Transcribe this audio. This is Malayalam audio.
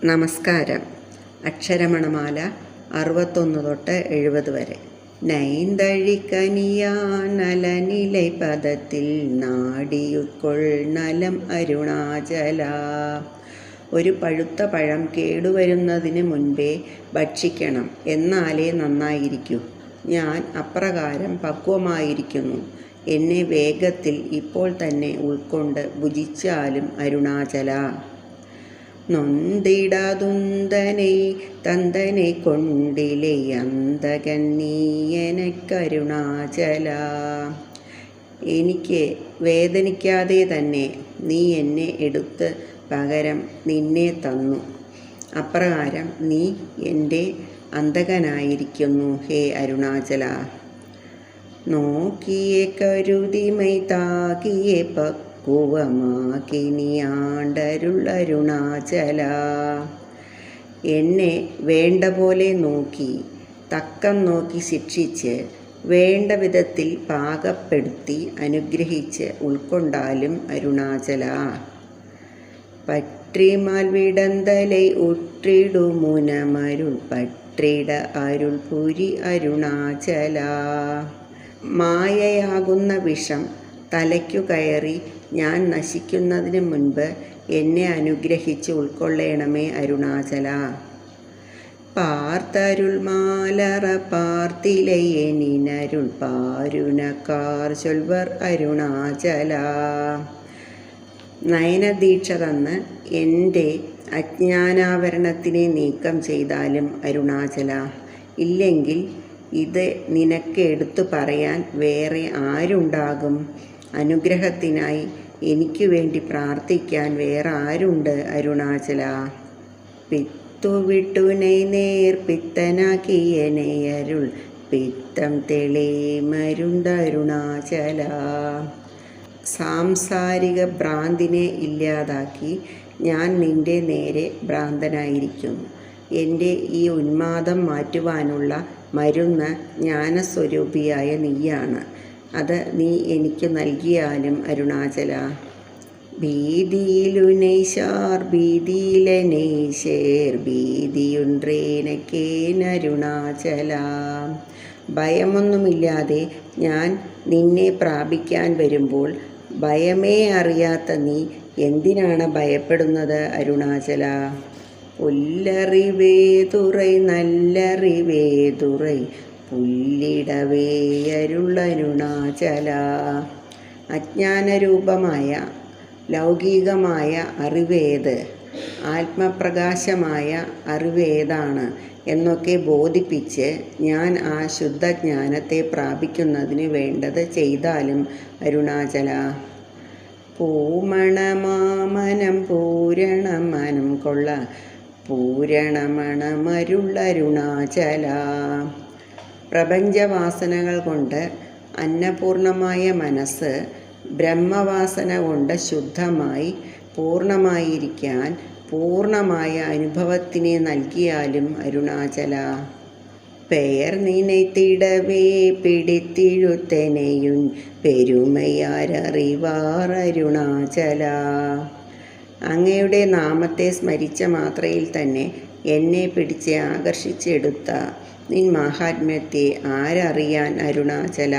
നമസ്കാരം. അക്ഷരമണമാല 61 തൊട്ട് 70 വരെ. നൈന്തഴിക്കനിയാനലനിലൈ പദത്തിൽ നാടിയുൾക്കൊൾ നലം അരുണാചല. ഒരു പഴുത്ത പഴം കേടുവരുന്നതിന് മുൻപേ ഭക്ഷിക്കണം, എന്നാലേ നന്നായിരിക്കൂ. ഞാൻ അപ്രകാരം പക്വമായിരിക്കുന്നു. എന്നെ വേഗത്തിൽ ഇപ്പോൾ തന്നെ ഉൾക്കൊണ്ട് ഭുജിച്ചാലും അരുണാചല. നൊന്തിടാതുന്തനെ തന്തനെ കൊണ്ടിലെ അന്തകൻ നീ എനക്കരുണാചല. എനിക്ക് വേദനിക്കാതെ തന്നെ നീ എന്നെ എടുത്ത് പകരം നിന്നെ തന്നു. അപ്രകാരം നീ എൻ്റെ അന്തകനായിരിക്കുന്നു, ഹേ അരുണാചല. നോക്കിയെ കരുതിമൈ താകിയെ പക്വമാക്കിനിയാണ്ടരുളരുണാചല. എന്നെ വേണ്ട പോലെ നോക്കി, തക്കം നോക്കി ശിക്ഷിച്ച്, വേണ്ട വിധത്തിൽ പാകപ്പെടുത്തി അനുഗ്രഹിച്ച് ഉൾക്കൊണ്ടാലും അരുണാചല. പற்றிമാൽ വിടന്തലൈ ഉற்றிടുമുനമരുൾ പற்றிട അരുൾ പുരി അരുണാചല. മായയാകുന്ന വിഷം തലയ്ക്കു കയറി ഞാൻ നശിക്കുന്നതിന് മുൻപ് എന്നെ അനുഗ്രഹിച്ച് ഉൾക്കൊള്ളണമേ അരുണാചല. പാർത്തരുൾ മാലറ പാർത്തിലയനിനരുൾ പാരുനക്കാർ ചൊൽവർ അരുണാചല. നയനദീക്ഷ തന്ന് എൻ്റെ അജ്ഞാനാവരണത്തിനെ നീക്കം ചെയ്താലും അരുണാചല. ഇല്ലെങ്കിൽ ഇത് നിനക്ക് എടുത്തു പറയാൻ വേറെ ആരുണ്ടാകും? അനുഗ്രഹത്തിനായി എനിക്ക് വേണ്ടി പ്രാർത്ഥിക്കാൻ വേറെ ആരുണ്ട് അരുണാചല? പിത്തുവിട്ടുനൈ നേർ പിത്തനാക്കിയനയരുൾ പിത്തം തെളി മരുന്തരുണാചല. സാംസാരിക ഭ്രാന്തിനെ ഇല്ലാതാക്കി ഞാൻ നിൻ്റെ നേരെ ഭ്രാന്തനായിരിക്കുന്നു. എൻ്റെ ഈ ഉന്മാദം മാറ്റുവാനുള്ള മരുന്ന് ജ്ഞാനസ്വരൂപിയായ നീയാണ്. അത് നീ എനിക്ക് നൽകിയാലും അരുണാചല. ഭീതിയിലുനൈശാർ ഭീതിയിലനൈശേർ ഭീതിയുണ്ട്രേനക്കേനരുണാചല. ഭയമൊന്നുമില്ലാതെ ഞാൻ നിന്നെ പ്രാപിക്കാൻ വരുമ്പോൾ ഭയമേ അറിയാത്ത നീ എന്തിനാണ് ഭയപ്പെടുന്നത് അരുണാചല? പുല്ലറിവേതുറൈ നല്ലറിവേതുറൈ പുല്ലിടവേ അരുളരുണാചല. അജ്ഞാനരൂപമായ ലൗകികമായ അറിവേത്, ആത്മപ്രകാശമായ അറിവേതാണ് എന്നൊക്കെ ബോധിപ്പിച്ച് ഞാൻ ആ ശുദ്ധജ്ഞാനത്തെ പ്രാപിക്കുന്നതിന് വേണ്ടത് ചെയ്താലും അരുണാചല. പൂമണമാമനം പൂരണമനം കൊള്ള പൂരണമണമരുളരുണാചല. പ്രപഞ്ചവാസനകൾ കൊണ്ട് അന്നപൂർണമായ മനസ്സ് ബ്രഹ്മവാസന കൊണ്ട് ശുദ്ധമായി പൂർണ്ണമായിരിക്കാൻ പൂർണ്ണമായ അനുഭവത്തിനെ നൽകിയാലും അരുണാചല. പെയർ നിനൈത്തിടവേ പിടിത്തിഴുത്തനെയുൻ പെരുമയാരറിവാർ അരുണാചല. അങ്ങയുടെ നാമത്തെ സ്മരിച്ച മാത്രയിൽ തന്നെ എന്നെ പിടിച്ച് ആകർഷിച്ചെടുത്ത നിൻ മാഹാത്മ്യത്തെ ആരറിയാൻ അരുണാചല?